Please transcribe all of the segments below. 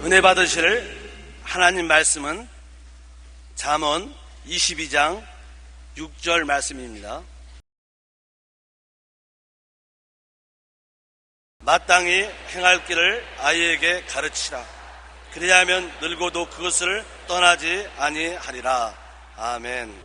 은혜 받으실 하나님 말씀은 잠언 22장 6절 말씀입니다. 마땅히 행할 길을 아이에게 가르치라. 그리하면 늙어도 그것을 떠나지 아니하리라. 아멘.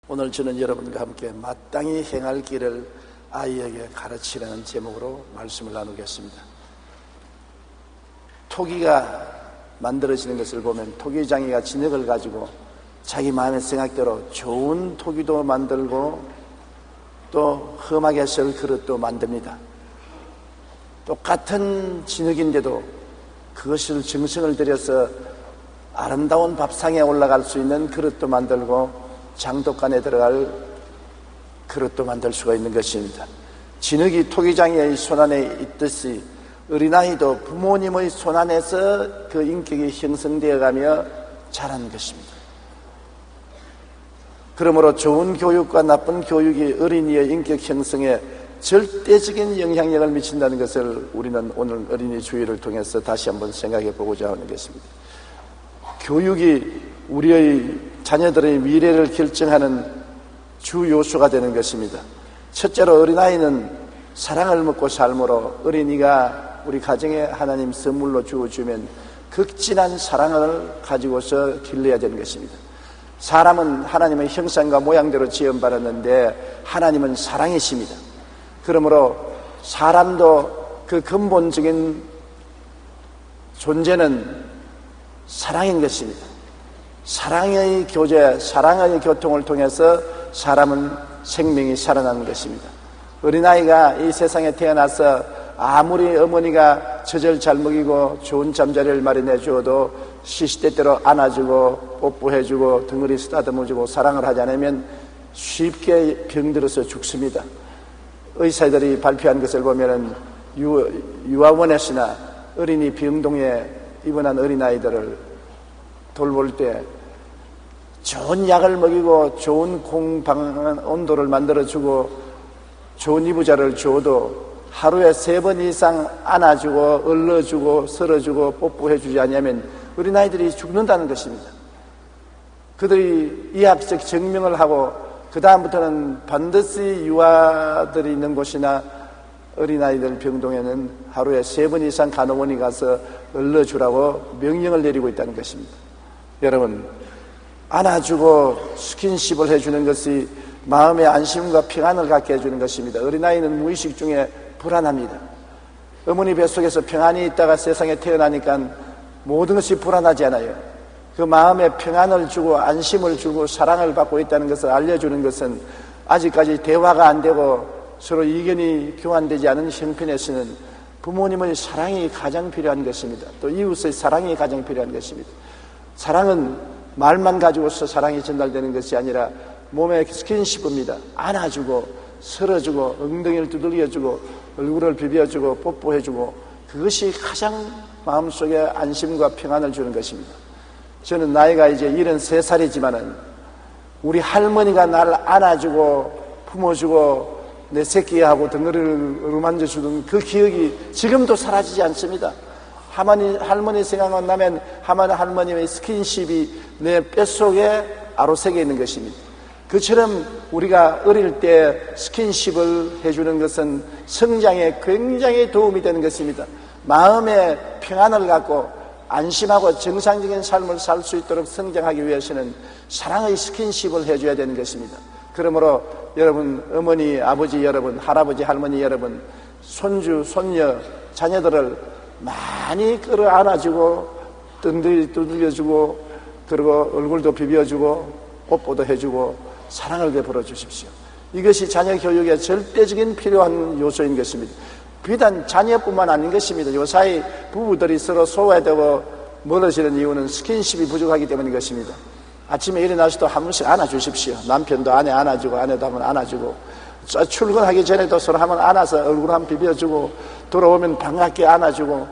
오늘 저는 여러분과 함께 마땅히 행할 길을 아이에게 가르치라는 제목으로 말씀을 나누겠습니다. 토기가 만들어지는 것을 보면 토기장이가 진흙을 가지고 자기 마음의 생각대로 좋은 토기도 만들고 또 험하게 쓸 그릇도 만듭니다. 똑같은 진흙인데도 그것을 정성을 들여서 아름다운 밥상에 올라갈 수 있는 그릇도 만들고 장독간에 들어갈 그릇도 만들 수가 있는 것입니다. 진흙이 토기장이의 손안에 있듯이 어린아이도 부모님의 손안에서 그 인격이 형성되어가며 자라는 것입니다. 그러므로 좋은 교육과 나쁜 교육이 어린이의 인격 형성에 절대적인 영향력을 미친다는 것을 우리는 오늘 어린이 주일을 통해서 다시 한번 생각해 보고자 하는 것입니다. 교육이 우리의 자녀들의 미래를 결정하는 주 요소가 되는 것입니다. 첫째로 어린아이는 사랑을 먹고 삶으로 어린이가 우리 가정에 하나님 선물로 주어주면 극진한 사랑을 가지고서 길러야 되는 것입니다. 사람은 하나님의 형상과 모양대로 지음받았는데 하나님은 사랑이십니다. 그러므로 사람도 그 근본적인 존재는 사랑인 것입니다. 사랑의 교제, 사랑의 교통을 통해서 사람은 생명이 살아나는 것입니다. 어린아이가 이 세상에 태어나서 아무리 어머니가 젖을 잘 먹이고 좋은 잠자리를 마련해 주어도 시시때때로 안아주고 뽀뽀해주고 덩어리 쓰다듬어주고 사랑을 하지 않으면 쉽게 병들어서 죽습니다. 의사들이 발표한 것을 보면은 유아원에서나 어린이 병동에 입원한 어린아이들을 돌볼 때 좋은 약을 먹이고 좋은 공방한 온도를 만들어주고 좋은 이부자를 줘도 하루에 3번 이상 안아주고 얼러주고 설어주고 뽀뽀해주지 않으면 어린아이들이 죽는다는 것입니다. 그들이 의학적 증명을 하고 그 다음부터는 반드시 유아들이 있는 곳이나 어린아이들 병동에는 하루에 3번 이상 간호원이 가서 얼러주라고 명령을 내리고 있다는 것입니다. 여러분, 안아주고 스킨십을 해주는 것이 마음의 안심과 평안을 갖게 해주는 것입니다. 어린아이는 무의식 중에 불안합니다. 어머니 뱃속에서 평안이 있다가 세상에 태어나니까 모든 것이 불안하지 않아요. 그 마음에 평안을 주고 안심을 주고 사랑을 받고 있다는 것을 알려주는 것은 아직까지 대화가 안 되고 서로 의견이 교환되지 않은 형편에서는 부모님의 사랑이 가장 필요한 것입니다. 또 이웃의 사랑이 가장 필요한 것입니다. 사랑은 말만 가지고서 사랑이 전달되는 것이 아니라 몸의 스킨십입니다. 안아주고 설어주고 엉덩이를 두들겨주고 얼굴을 비벼주고 뽀뽀해주고 그것이 가장 마음속에 안심과 평안을 주는 것입니다. 저는 나이가 이제 73살이지만은 우리 할머니가 나를 안아주고 품어주고 내 새끼하고 덩어리를 어루만져주던 그 기억이 지금도 사라지지 않습니다. 할머니 생각만 나면 할머니의 스킨십이 내 뼛속에 아로새겨 있는 것입니다. 그처럼 우리가 어릴 때 스킨십을 해주는 것은 성장에 굉장히 도움이 되는 것입니다. 마음의 평안을 갖고 안심하고 정상적인 삶을 살 수 있도록 성장하기 위해서는 사랑의 스킨십을 해줘야 되는 것입니다. 그러므로 여러분, 어머니, 아버지 여러분, 할아버지, 할머니 여러분, 손주, 손녀, 자녀들을 많이 끌어안아주고 두들겨주고 그리고 얼굴도 비벼주고 뽀뽀도 해주고 사랑을 베풀어 주십시오. 이것이 자녀 교육의 절대적인 필요한 요소인 것입니다. 비단 자녀뿐만 아닌 것입니다. 요사이 부부들이 서로 소외되고 멀어지는 이유는 스킨십이 부족하기 때문인 것입니다. 아침에 일어나서도 한 번씩 안아주십시오. 남편도 아내 안아주고 아내도 한번 안아주고 출근하기 전에도 서로 한번 안아서 얼굴 한번 비벼주고 돌아오면 반갑게 안아주고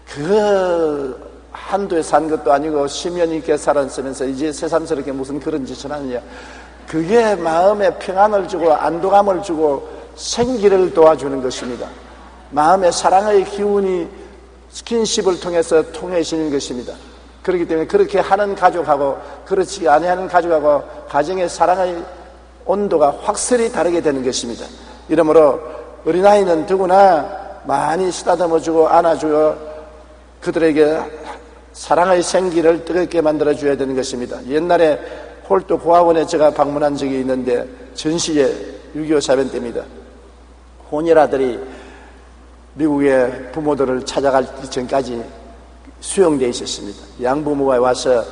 그거 한두에 산 것도 아니고 10년 있게 살았으면서 이제 새삼스럽게 무슨 그런 짓을 하느냐. 그게 마음에 평안을 주고 안도감을 주고 생기를 도와주는 것입니다. 마음의 사랑의 기운이 스킨십을 통해서 통해지는 것입니다. 그렇기 때문에 그렇게 하는 가족하고 그렇지 아니하는 가족하고 가정의 사랑의 온도가 확실히 다르게 되는 것입니다. 이러므로 어린아이는 누구나 많이 쓰다듬어주고 안아주어 그들에게 사랑의 생기를 뜨겁게 만들어줘야 되는 것입니다. 옛날에 홀도 고아원에 제가 방문한 적이 있는데 전시에 6.25 사변 때입니다. 혼혈아들이 미국의 부모들을 찾아갈 전까지 수용되어 있었습니다. 양부모가 와서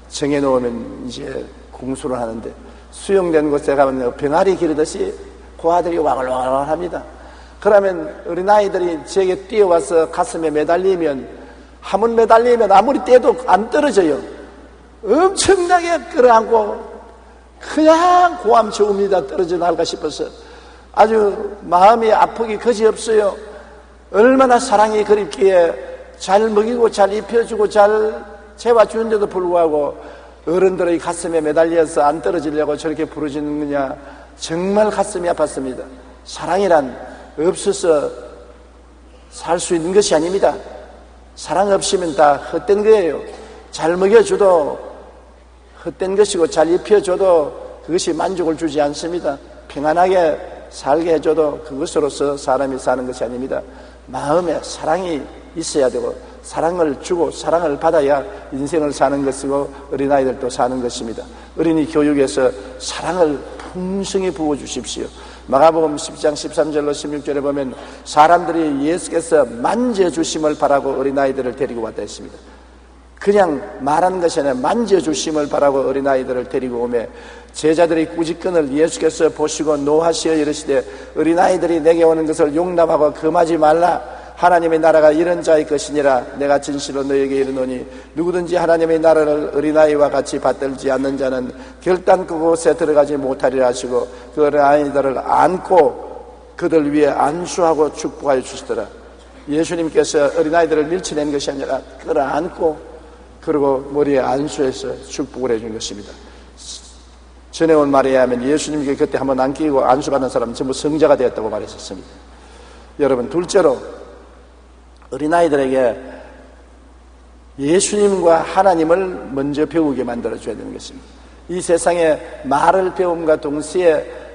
정해놓으면 이제 공수를 하는데 수용된 곳에 가면 병아리 기르듯이 고아들이 와글와글 합니다. 그러면 어린아이들이 제게 뛰어와서 가슴에 매달리면 한번 매달리면 아무리 떼도 안 떨어져요. 엄청나게 끌어안고 그냥 고함 저음이다 떨어져 나갈까 싶어서 아주 마음이 아프기 그지없어요. 얼마나 사랑이 그립기에 잘 먹이고 잘 입혀주고 잘 재워주는데도 불구하고 어른들의 가슴에 매달려서 안 떨어지려고 저렇게 부르짖느냐, 정말 가슴이 아팠습니다. 사랑이란 없어서 살 수 있는 것이 아닙니다. 사랑 없이면 다 헛된 거예요. 잘 먹여줘도 헛된 것이고 잘 입혀줘도 그것이 만족을 주지 않습니다. 평안하게 살게 해줘도 그것으로서 사람이 사는 것이 아닙니다. 마음에 사랑이 있어야 되고 사랑을 주고 사랑을 받아야 인생을 사는 것이고 어린아이들도 사는 것입니다. 어린이 교육에서 사랑을 풍성히 부어주십시오. 마가복음 10장 13절로 16절에 보면 사람들이 예수께서 만져주심을 바라고 어린아이들을 데리고 왔다 했습니다. 그냥 말하는 것이 아니라 만져주심을 바라고 어린아이들을 데리고 오매 제자들이 꾸짖건을 예수께서 보시고 노하시어 이르시되 어린아이들이 내게 오는 것을 용납하고 금하지 말라. 하나님의 나라가 이런 자의 것이니라. 내가 진실로 너에게 이르노니 누구든지 하나님의 나라를 어린아이와 같이 받들지 않는 자는 결단 그곳에 들어가지 못하리라 하시고 그 어린아이들을 안고 그들 위에 안수하고 축복하여 주시더라. 예수님께서 어린아이들을 밀쳐낸 것이 아니라 끌어안고 그리고 머리에 안수해서 축복을 해준 것입니다. 전해온 말에 의하면 예수님께 그때 한번 안기고 안수받는 사람은 전부 성자가 되었다고 말했었습니다. 여러분, 둘째로 어린아이들에게 예수님과 하나님을 먼저 배우게 만들어줘야 되는 것입니다. 이 세상에 말을 배움과 동시에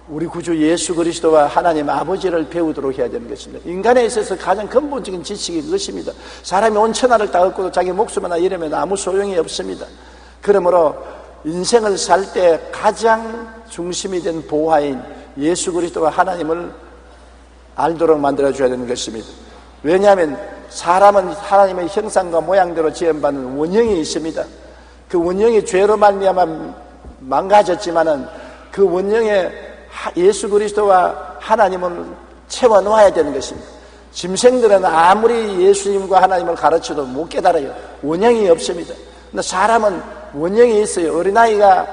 우리 구주 예수 그리스도와 하나님 아버지를 배우도록 해야 되는 것입니다. 인간에 있어서 가장 근본적인 지식이 그것입니다. 사람이 온 천하를 다 얻고도 자기 목숨 하나 잃으면 아무 소용이 없습니다. 그러므로 인생을 살 때 가장 중심이 된 보화인 예수 그리스도와 하나님을 알도록 만들어줘야 되는 것입니다. 왜냐하면 사람은 하나님의 형상과 모양대로 지음받는 원형이 있습니다. 그 원형이 죄로 말미암아 망가졌지만은 그 원형에 예수 그리스도와 하나님을 채워놓아야 되는 것입니다. 짐승들은 아무리 예수님과 하나님을 가르쳐도 못 깨달아요. 원형이 없습니다. 근데 사람은 원형이 있어요. 어린아이가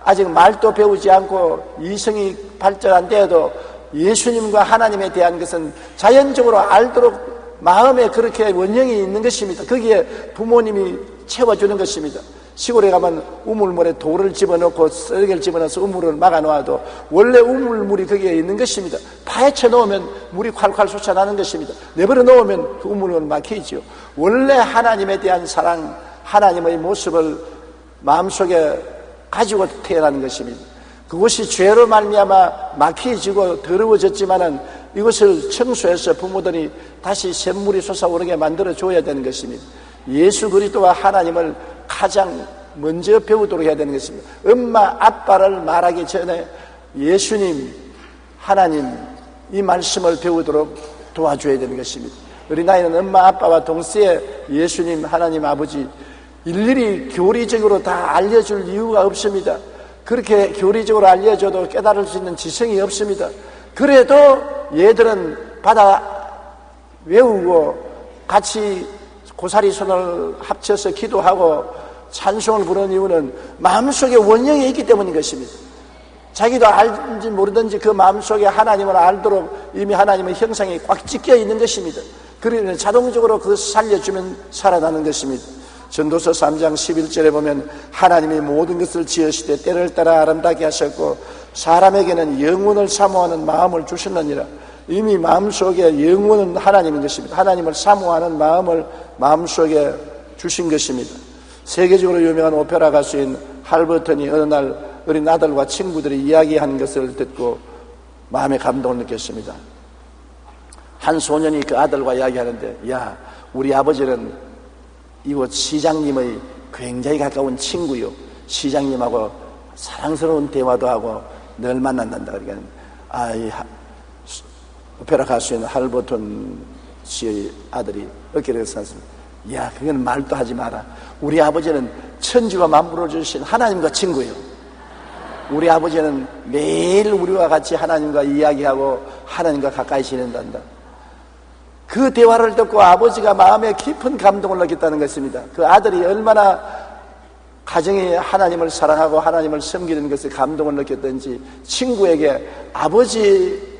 아직 말도 배우지 않고 이성이 발전 안 되어도 예수님과 하나님에 대한 것은 자연적으로 알도록 마음에 그렇게 원형이 있는 것입니다. 거기에 부모님이 채워주는 것입니다. 시골에 가면 우물물에 돌을 집어넣고 쓰레기를 집어넣어서 우물을 막아놓아도 원래 우물물이 거기에 있는 것입니다. 파헤쳐 놓으면 물이 콸콸 솟아나는 것입니다. 내버려 놓으면 그 우물은 막히죠. 원래 하나님에 대한 사랑, 하나님의 모습을 마음속에 가지고 태어나는 것입니다. 그것이 죄로 말미암아 막히지고 더러워졌지만은 이것을 청소해서 부모들이 다시 샘물이 솟아오르게 만들어줘야 되는 것입니다. 예수 그리스도와 하나님을 가장 먼저 배우도록 해야 되는 것입니다. 엄마, 아빠를 말하기 전에 예수님, 하나님 이 말씀을 배우도록 도와줘야 되는 것입니다. 어린아이는 엄마, 아빠와 동시에 예수님, 하나님, 아버지 일일이 교리적으로 다 알려줄 이유가 없습니다. 그렇게 교리적으로 알려줘도 깨달을 수 있는 지성이 없습니다. 그래도 얘들은 받아 외우고 같이 고사리 손을 합쳐서 기도하고 찬송을 부르는 이유는 마음속에 원형이 있기 때문인 것입니다. 자기도 알든지 모르든지 그 마음속에 하나님을 알도록 이미 하나님의 형상이 꽉 찢겨 있는 것입니다. 그러면 자동적으로 그것을 살려주면 살아나는 것입니다. 전도서 3장 11절에 보면 하나님이 모든 것을 지으시되 때를 따라 아름답게 하셨고 사람에게는 영원을 사모하는 마음을 주셨느니라. 이미 마음속에 영원은 하나님인 것입니다. 하나님을 사모하는 마음을 마음속에 주신 것입니다. 세계적으로 유명한 오페라 가수인 할버턴이 어느 날 어린 아들과 친구들이 이야기하는 것을 듣고 마음의 감동을 느꼈습니다. 한 소년이 그 아들과 이야기하는데, 야, 우리 아버지는 이곳 시장님의 굉장히 가까운 친구요, 시장님하고 사랑스러운 대화도 하고 늘 만난단다. 그러니까 이 오페라 가수인 할버턴 씨의 아들이 어깨를 샀습니다. 야, 그건 말도 하지 마라. 우리 아버지는 천지와 만물을 주신 하나님과 친구예요. 우리 아버지는 매일 우리와 같이 하나님과 이야기하고 하나님과 가까이 지낸단다. 그 대화를 듣고 아버지가 마음에 깊은 감동을 느꼈다는 것입니다. 그 아들이 얼마나 가정에 하나님을 사랑하고 하나님을 섬기는 것에 감동을 느꼈던지 친구에게 아버지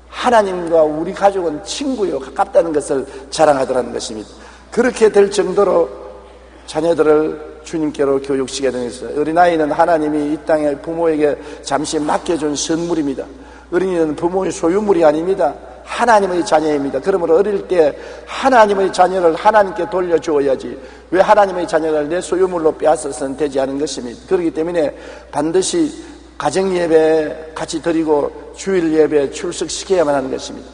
하나님과 우리 가족은 친구요, 가깝다는 것을 자랑하더라는 것입니다. 그렇게 될 정도로 자녀들을 주님께로 교육시키게 되는 것입니다. 어린아이는 하나님이 이 땅에 부모에게 잠시 맡겨준 선물입니다. 어린이는 부모의 소유물이 아닙니다. 하나님의 자녀입니다. 그러므로 어릴 때 하나님의 자녀를 하나님께 돌려주어야지 왜 하나님의 자녀를 내 소유물로 빼앗아서는 되지 않은 것입니다. 그렇기 때문에 반드시 가정예배 같이 드리고 주일예배 출석시켜야만 하는 것입니다.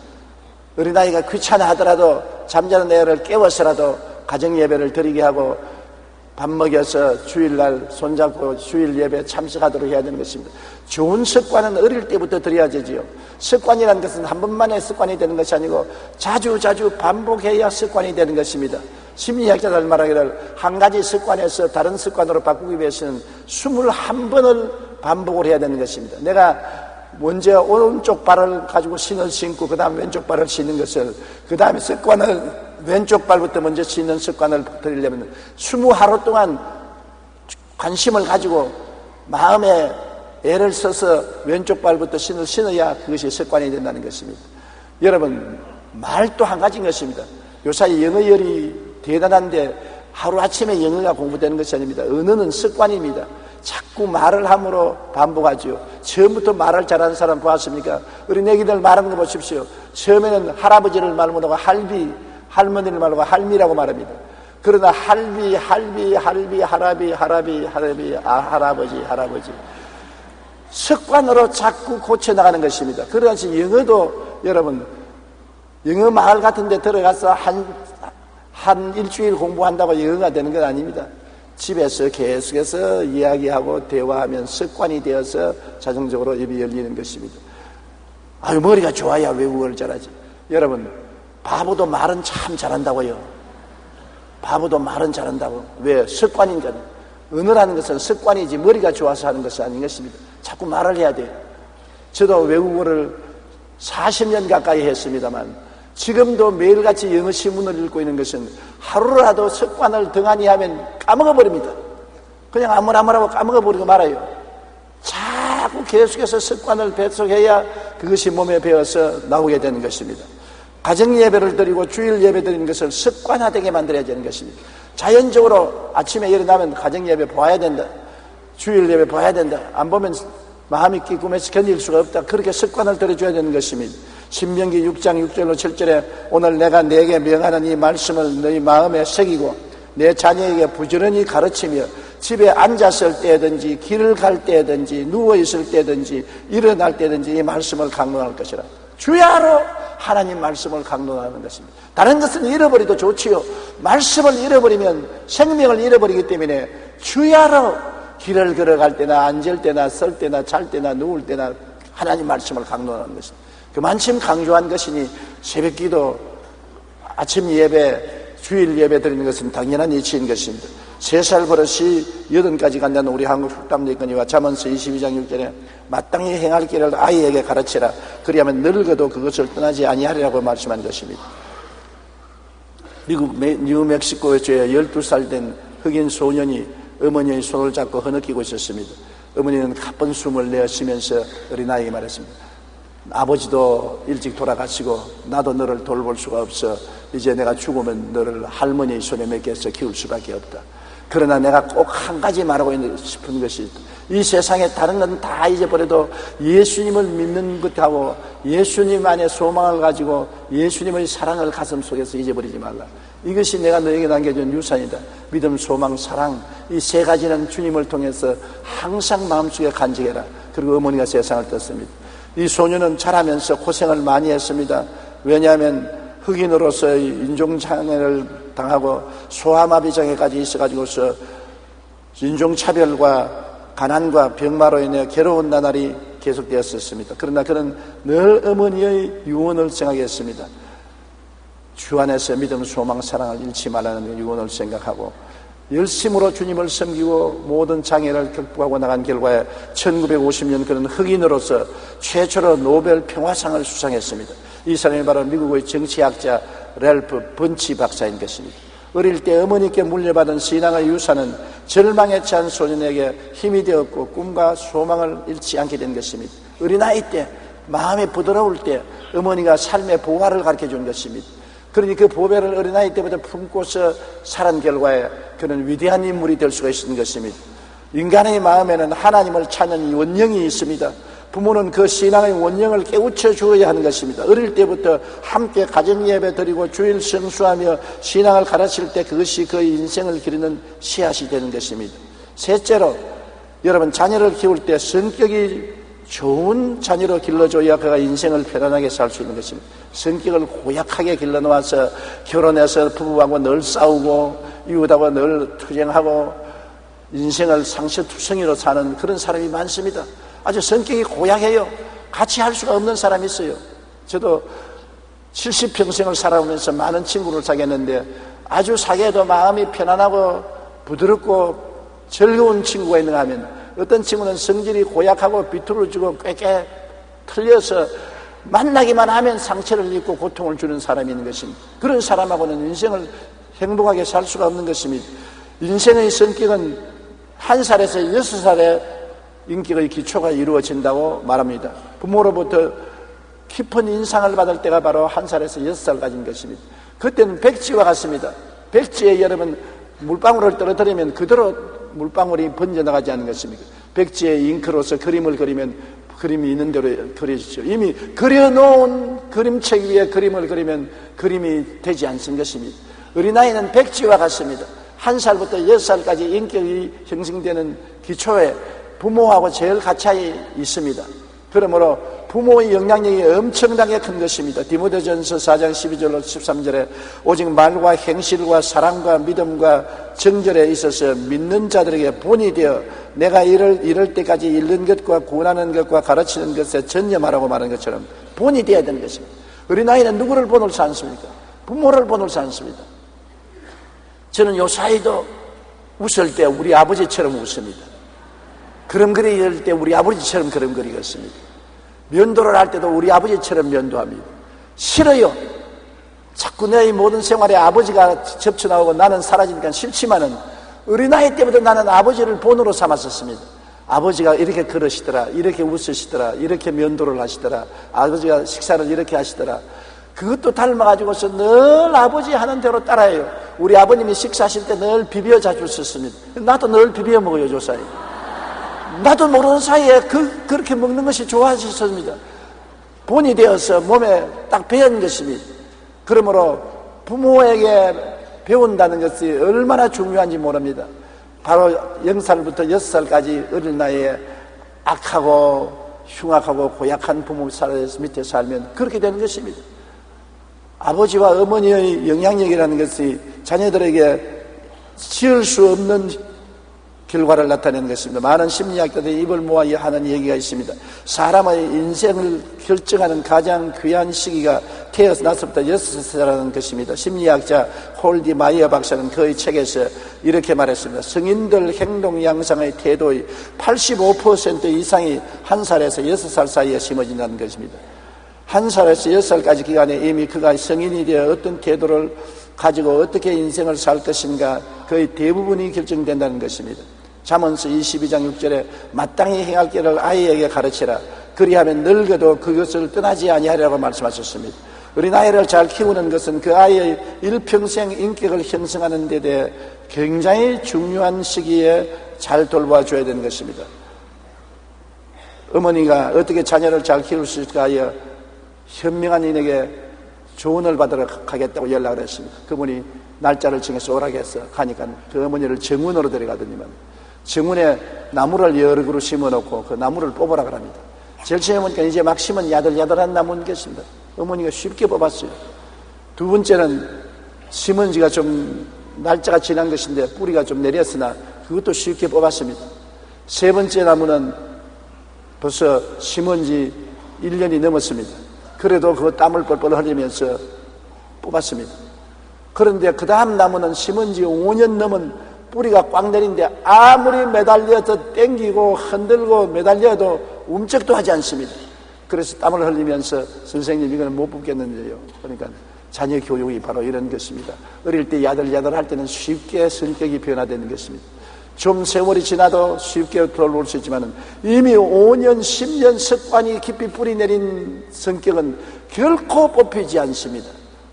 어린아이가 귀찮아 하더라도 잠자는 애를 깨워서라도 가정예배를 드리게 하고 밥 먹여서 주일날 손잡고 주일예배 참석하도록 해야 되는 것입니다. 좋은 습관은 어릴 때부터 들여야 되지요. 습관이라는 것은 한 번만에 습관이 되는 것이 아니고 자주 반복해야 습관이 되는 것입니다. 심리학자들 말하기를 한 가지 습관에서 다른 습관으로 바꾸기 위해서는 21번을 반복을 해야 되는 것입니다. 내가 먼저 오른쪽 발을 가지고 신을 신고 그 다음 왼쪽 발을 신는 것을, 그 다음에 습관을 왼쪽 발부터 먼저 신는 습관을 들이려면 20하루 동안 관심을 가지고 마음에 애를 써서 왼쪽 발부터 신을 신어야 그것이 습관이 된다는 것입니다. 여러분, 말도 한 가지인 것입니다. 요사이 영어열이 대단한데 하루아침에 영어가 공부되는 것이 아닙니다. 언어는 습관입니다. 자꾸 말을 함으로 반복하죠. 처음부터 말을 잘하는 사람 보았습니까? 어린 애기들 말하는 거 보십시오. 처음에는 할아버지를 말 못하고 할머니를 말하고 할미라고 말합니다. 그러나 할아버지 습관으로 자꾸 고쳐나가는 것입니다. 그래서 영어도 여러분, 영어 마을 같은 데 들어가서 한 일주일 공부한다고 영어가 되는 건 아닙니다. 집에서 계속해서 이야기하고 대화하면 습관이 되어서 자동적으로 입이 열리는 것입니다. 아유, 머리가 좋아야 외국어를 잘하지. 여러분, 바보도 말은 참 잘한다고요. 바보도 말은 잘한다고. 왜? 습관이니까요. 언어라는 것은 습관이지 머리가 좋아서 하는 것은 아닌 것입니다. 자꾸 말을 해야 돼요. 저도 외국어를 40년 가까이 했습니다만 지금도 매일같이 영어 신문을 읽고 있는 것은 하루라도 습관을 등한히 하면 까먹어버립니다. 그냥 아무라고 까먹어버리고 말아요. 자꾸 계속해서 습관을 배속해야 그것이 몸에 배어서 나오게 되는 것입니다. 가정예배를 드리고 주일예배 드리는 것을 습관화되게 만들어야 되는 것입니다. 자연적으로 아침에 일어나면 가정예배 봐야 된다, 주일예배 봐야 된다, 안 보면 마음이 기쁨에서 견딜 수가 없다. 그렇게 습관을 들여줘야 되는 것입니다. 신명기 6장 6절로 7절에 오늘 내가 네게 명하는 이 말씀을 너희 마음에 새기고 내 자녀에게 부지런히 가르치며 집에 앉았을 때든지 길을 갈 때든지 누워있을 때든지 일어날 때든지 이 말씀을 강론할 것이라. 주야로 하나님 말씀을 강론하는 것입니다. 다른 것은 잃어버려도 좋지요. 말씀을 잃어버리면 생명을 잃어버리기 때문에 주야로 길을 걸어갈 때나 앉을 때나 설 때나 잘 때나 누울 때나 하나님 말씀을 강론하는 것입니다. 그만큼 강조한 것이니 새벽기도, 아침 예배, 주일 예배 드리는 것은 당연한 이치인 것입니다. 3살 버릇이 80까지 간다는 우리 한국 흑담대권위와 잠언서 22장 6절에 마땅히 행할 길을 아이에게 가르치라. 그리하면 늙어도 그것을 떠나지 아니하리라고 말씀한 것입니다. 미국 뉴멕시코주에 12살 된 흑인 소년이 어머니의 손을 잡고 흐느끼고 있었습니다. 어머니는 가쁜 숨을 내쉬면서 어린아이에게 말했습니다. 아버지도 일찍 돌아가시고 나도 너를 돌볼 수가 없어 이제 내가 죽으면 너를 할머니의 손에 맡겨서 키울 수밖에 없다. 그러나 내가 꼭 한 가지 말하고 싶은 것이 있다. 이 세상에 다른 건 다 잊어버려도 예수님을 믿는 것하고 예수님 안에 소망을 가지고 예수님의 사랑을 가슴 속에서 잊어버리지 말라. 이것이 내가 너에게 남겨준 유산이다. 믿음, 소망, 사랑, 이 세 가지는 주님을 통해서 항상 마음속에 간직해라. 그리고 어머니가 세상을 떴습니다. 이 소녀는 자라면서 고생을 많이 했습니다. 왜냐하면 흑인으로서의 인종장애를 당하고 소아마비 장애까지 있어가지고서 인종차별과 가난과 병마로 인해 괴로운 나날이 계속되었었습니다. 그러나 그는 늘 어머니의 유언을 생각했습니다. 주 안에서 믿음, 소망, 사랑을 잃지 말라는 유언을 생각하고 열심으로 주님을 섬기고 모든 장애를 극복하고 나간 결과에 1950년 그는 흑인으로서 최초로 노벨 평화상을 수상했습니다. 이 사람이 바로 미국의 정치학자 랠프 번치 박사인 것입니다. 어릴 때 어머니께 물려받은 신앙의 유산은 절망에 처한 소년에게 힘이 되었고 꿈과 소망을 잃지 않게 된 것입니다. 어린아이 때 마음이 부드러울 때 어머니가 삶의 보화를 가르쳐준 것입니다. 그러니 그 보배를 어린아이 때부터 품고서 살은 결과에 그는 위대한 인물이 될 수가 있는 것입니다. 인간의 마음에는 하나님을 찾는 원령이 있습니다. 부모는 그 신앙의 원령을 깨우쳐 주어야 하는 것입니다. 어릴 때부터 함께 가정예배 드리고 주일 성수하며 신앙을 가르칠 때 그것이 그의 인생을 기르는 씨앗이 되는 것입니다. 셋째로, 여러분 자녀를 키울 때 성격이 좋은 자녀로 길러줘야 그가 인생을 편안하게 살 수 있는 것입니다. 성격을 고약하게 길러놓아서 결혼해서 부부하고 늘 싸우고 이웃하고 늘 투쟁하고 인생을 상처투성이로 사는 그런 사람이 많습니다. 아주 성격이 고약해요. 같이 할 수가 없는 사람이 있어요. 저도 70평생을 살아오면서 많은 친구를 사귀었는데 아주 사귀어도 마음이 편안하고 부드럽고 즐거운 친구가 있는가 하면 어떤 친구는 성질이 고약하고 비뚤어지고 꾀꾀 틀려서 만나기만 하면 상처를 입고 고통을 주는 사람이 있는 것입니다. 그런 사람하고는 인생을 행복하게 살 수가 없는 것입니다. 인생의 성격은 1살에서 6살에 인격의 기초가 이루어진다고 말합니다. 부모로부터 깊은 인상을 받을 때가 바로 1살에서 6살까지인 것입니다. 그때는 백지와 같습니다. 백지에 여러분 물방울을 떨어뜨리면 그대로 물방울이 번져나가지 않는 것입니다. 백지에 잉크로서 그림을 그리면 그림이 있는 대로 그려지죠. 이미 그려놓은 그림책 위에 그림을 그리면 그림이 되지 않는 것입니다. 어린아이는 백지와 같습니다. 1살부터 6살까지 인격이 형성되는 기초에 부모하고 제일 가까이 있습니다. 그러므로 부모의 영향력이 엄청나게 큰 것입니다. 디모데전서 4장 12절로 13절에 오직 말과 행실과 사랑과 믿음과 정절에 있어서 믿는 자들에게 본이 되어 내가 이럴 때까지 읽는 것과 구원하는 것과 가르치는 것에 전념하라고 말하는 것처럼 본이 되어야 되는 것입니다. 어린아이는 누구를 본으로 않습니까? 부모를 본으로 않습니다. 저는 요사이도 웃을 때 우리 아버지처럼 웃습니다. 그림 그릴 때 우리 아버지처럼 그림 그리겠습니다. 면도를 할 때도 우리 아버지처럼 면도합니다. 싫어요. 자꾸 내 모든 생활에 아버지가 접쳐나오고 나는 사라지니까 싫지만은 어린아이 때부터 나는 아버지를 본으로 삼았었습니다. 아버지가 이렇게 걸으시더라, 이렇게 웃으시더라, 이렇게 면도를 하시더라, 아버지가 식사를 이렇게 하시더라. 그것도 닮아가지고서 늘 아버지 하는 대로 따라해요. 우리 아버님이 식사하실 때 늘 비벼 자주셨습니다. 나도 늘 비벼 먹어요, 조사에. 나도 모르는 사이에 그렇게 먹는 것이 좋아지셨습니다. 본이 되어서 몸에 딱 배운 것입니다. 그러므로 부모에게 배운다는 것이 얼마나 중요한지 모릅니다. 바로 0살부터 6살까지 어린 나이에 악하고 흉악하고 고약한 부모 밑에 살면 그렇게 되는 것입니다. 아버지와 어머니의 영향력이라는 것이 자녀들에게 지을 수 없는 결과를 나타내는 것입니다. 많은 심리학자들이 입을 모아 하는 얘기가 있습니다. 사람의 인생을 결정하는 가장 귀한 시기가 태어나서부터 6살이라는 것입니다. 심리학자 홀디 마이어 박사는 그의 책에서 이렇게 말했습니다. 성인들 행동 양상의 태도의 85% 이상이 1살에서 6살 사이에 심어진다는 것입니다. 1살에서 6살까지 기간에 이미 그가 성인이 되어 어떤 태도를 가지고 어떻게 인생을 살 것인가 거의 대부분이 결정된다는 것입니다. 잠언서 22장 6절에 마땅히 행할 길을 아이에게 가르치라. 그리하면 늙어도 그것을 떠나지 아니하리라고 말씀하셨습니다. 어린아이를 잘 키우는 것은 그 아이의 일평생 인격을 형성하는 데 대해 굉장히 중요한 시기에 잘 돌봐줘야 되는 것입니다. 어머니가 어떻게 자녀를 잘 키울 수 있을까 하여 현명한 인에게 조언을 받으러 가겠다고 연락을 했습니다. 그분이 날짜를 정해서 오라고 해서 가니까 그 어머니를 정원으로 데려가더니만 정원에 나무를 여러 그루 심어놓고 그 나무를 뽑으라고 합니다. 제일 처음에 보니까 이제 막 심은 야들야들한 나무는 것입니다. 어머니가 쉽게 뽑았어요. 두 번째는 심은 지가 좀 날짜가 지난 것인데 뿌리가 좀 내렸으나 그것도 쉽게 뽑았습니다. 세 번째 나무는 벌써 심은 지 1년이 넘었습니다. 그래도 그 땀을 뻘뻘 흘리면서 뽑았습니다. 그런데 그 다음 나무는 심은 지 5년 넘은 뿌리가 꽉 내린데 아무리 매달려서 땡기고 흔들고 매달려도 움쩍도 하지 않습니다. 그래서 땀을 흘리면서 선생님 이거는 못 뽑겠는데요. 그러니까 자녀 교육이 바로 이런 것입니다. 어릴 때 야들야들 할 때는 쉽게 성격이 변화되는 것입니다. 좀 세월이 지나도 쉽게 돌아올 수 있지만 이미 5년, 10년 습관이 깊이 뿌리 내린 성격은 결코 뽑히지 않습니다.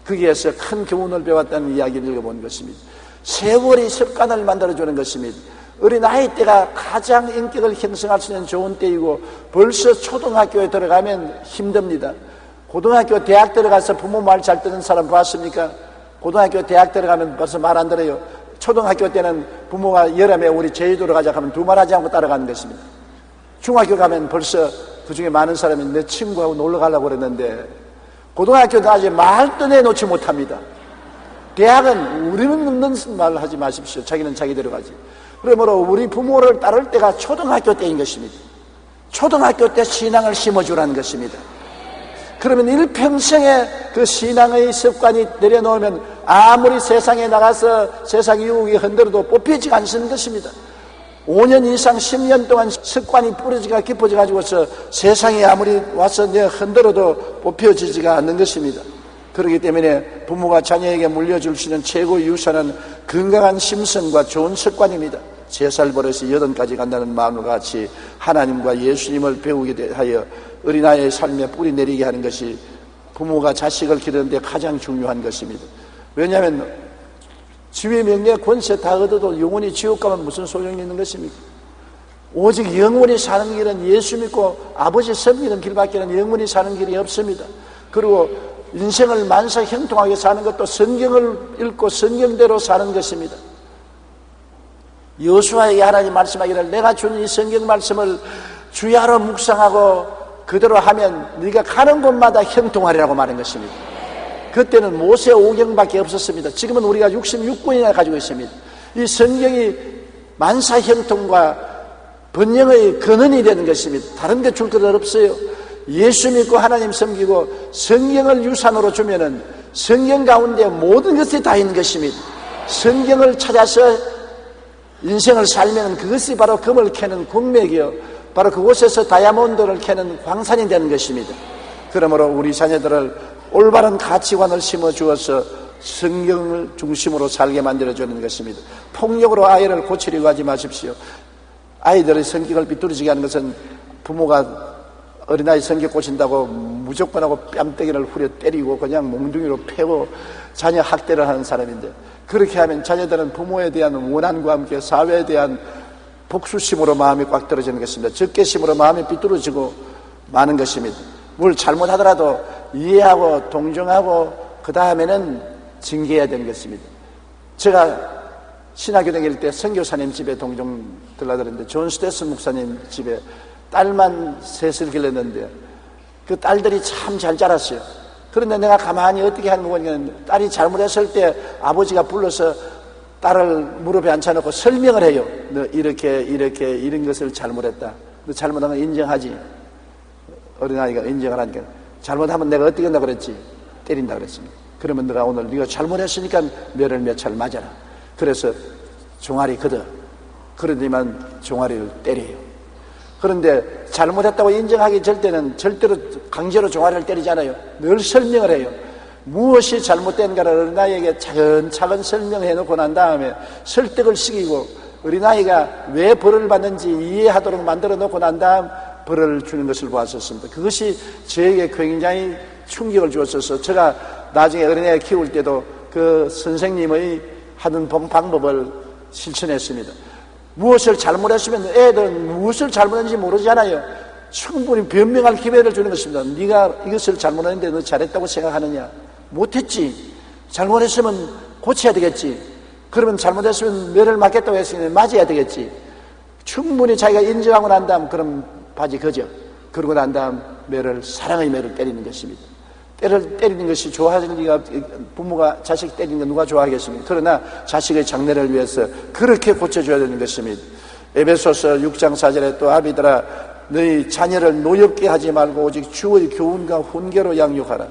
거기에서 큰 교훈을 배웠다는 이야기를 읽어본 것입니다. 세월이 습관을 만들어주는 것입니다. 어린아이 때가 가장 인격을 형성할 수 있는 좋은 때이고 벌써 초등학교에 들어가면 힘듭니다. 고등학교, 대학 들어가서 부모 말 잘 듣는 사람 봤습니까? 고등학교, 대학 들어가면 벌써 말 안 들어요. 초등학교 때는 부모가 여름에 우리 제주도로 가자 하면 두 말 하지 않고 따라가는 것입니다. 중학교 가면 벌써 그 중에 많은 사람이 내 친구하고 놀러 가려고 그랬는데 고등학교도 아직 말도 내놓지 못합니다. 대학은 우리는 없는 말 하지 마십시오. 자기는 자기대로 가지. 그러므로 우리 부모를 따를 때가 초등학교 때인 것입니다. 초등학교 때 신앙을 심어주라는 것입니다. 그러면 일평생에 그 신앙의 습관이 내려놓으면 아무리 세상에 나가서 세상 유혹이 흔들어도 뽑히지 않는 것입니다. 5년 이상 10년 동안 습관이 뿌려지가 깊어져 가지고서 세상에 아무리 와서 내 흔들어도 뽑혀지지가 않는 것입니다. 그렇기 때문에 부모가 자녀에게 물려줄 수 있는 최고 유산은 건강한 심성과 좋은 습관입니다. 3살 버릇이 8가지 간다는 마음과 같이 하나님과 예수님을 배우게 하여 어린아이의 삶에 뿌리 내리게 하는 것이 부모가 자식을 기르는데 가장 중요한 것입니다. 왜냐하면 지위 명예 권세 다 얻어도 영원히 지옥 가면 무슨 소용이 있는 것입니까? 오직 영원히 사는 길은 예수 믿고 아버지 섬기는 길밖에는 영원히 사는 길이 없습니다. 그리고 인생을 만사 형통하게 사는 것도 성경을 읽고 성경대로 사는 것입니다. 여호수아에게 하나님 말씀하기를 내가 준 이 성경 말씀을 주야로 묵상하고 그대로 하면 네가 가는 곳마다 형통하리라고 말한 것입니다. 그때는 모세 오경밖에 없었습니다. 지금은 우리가 66권이나 가지고 있습니다. 이 성경이 만사 형통과 번영의 근원이 되는 것입니다. 다른 데 줄 것은 없어요. 예수 믿고 하나님 섬기고 성경을 유산으로 주면은 성경 가운데 모든 것이 다 있는 것입니다. 성경을 찾아서 인생을 살면 그것이 바로 금을 캐는 광맥이요 바로 그곳에서 다이아몬드를 캐는 광산이 되는 것입니다. 그러므로 우리 자녀들을 올바른 가치관을 심어주어서 성경을 중심으로 살게 만들어주는 것입니다. 폭력으로 아이를 고치려고 하지 마십시오. 아이들의 성격을 비뚤어지게 하는 것은 부모가 어린아이 성격 고친다고 무조건 하고 뺨때기를 후려 때리고 그냥 몽둥이로 패고 자녀 학대를 하는 사람인데 그렇게 하면 자녀들은 부모에 대한 원한과 함께 사회에 대한 복수심으로 마음이 꽉 떨어지는 것입니다. 적개심으로 마음이 삐뚤어지고 마는 것입니다. 뭘 잘못하더라도 이해하고 동정하고 그 다음에는 징계해야 되는 것입니다. 제가 신학교 다닐 때 선교사님 집에 동정 들러들었는데 존 스테스 목사님 집에 딸만 셋을 길렀는데 그 딸들이 참 잘 자랐어요. 그런데 내가 가만히 어떻게 하는 거냐 딸이 잘못했을 때 아버지가 불러서 딸을 무릎에 앉혀놓고 설명을 해요. 너 이렇게 이런 것을 잘못했다. 너 잘못한 건 인정하지. 어린아이가 인정을 하니까 잘못하면 내가 어떻게 한다고 그랬지? 때린다 그랬습니다. 그러면 너가 오늘 네가 잘못했으니까 멸을 몇 차를 맞아라. 그래서 종아리 걷어. 그러더니만 종아리를 때려요. 그런데 잘못했다고 인정하기 절대로 강제로 종아리를 때리지 않아요. 늘 설명을 해요. 무엇이 잘못된가를 어린아이에게 차근차근 설명해 놓고 난 다음에 설득을 시키고 어린아이가 왜 벌을 받는지 이해하도록 만들어 놓고 난 다음 벌을 주는 것을 보았었습니다. 그것이 저에게 굉장히 충격을 주었어서 제가 나중에 어린애 키울 때도 그 선생님의 하던 방법을 실천했습니다. 무엇을 잘못했으면 애들은 무엇을 잘못했는지 모르잖아요. 충분히 변명할 기회를 주는 것입니다. 네가 이것을 잘못했는데 너 잘했다고 생각하느냐? 못했지. 잘못했으면 고쳐야 되겠지. 그러면 잘못했으면 매를 맞겠다고 했으니 맞아야 되겠지. 충분히 자기가 인정하고 난 다음 그럼 바지 거져. 그러고 난 다음 매를, 사랑의 매를 때리는 것입니다. 때리는 것이 좋아하는 리가, 부모가 자식 때리는 거 누가 좋아하겠습니까? 그러나 자식의 장래를 위해서 그렇게 고쳐줘야 되는 것입니다. 에베소서 6장 4절에 또 아비들아 너희 자녀를 노엽게 하지 말고 오직 주의 교훈과 훈계로 양육하라.